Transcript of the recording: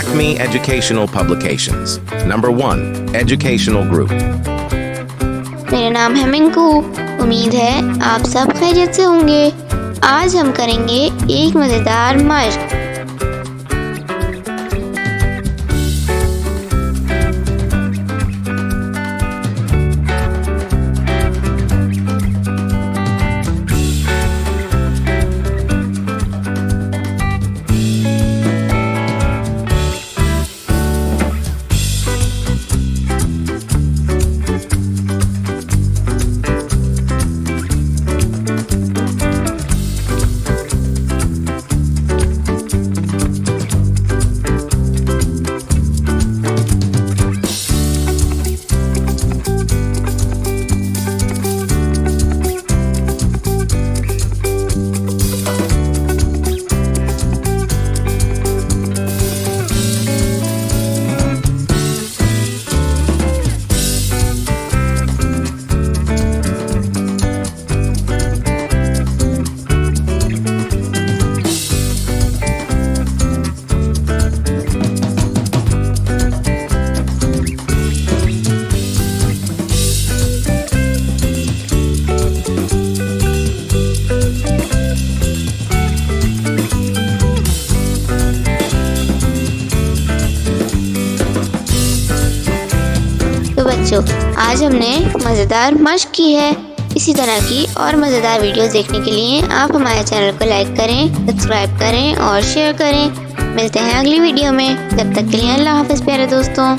Acme Educational Publications. Number 1. Educational Group. मेरा नाम है मिंकू। उम्मीद है आप सब खैरियत से होंगे। आज हम करेंगे एक मज़ेदार मशक। तो बच्चों, आज हमने मज़ेदार मशक की है। इसी तरह की और मज़ेदार वीडियोस देखने के लिए आप हमारे चैनल को लाइक करें, सब्सक्राइब करें और शेयर करें। मिलते हैं अगली वीडियो में। जब तक के लिए अल्लाह हाफ़िज़ प्यारे दोस्तों।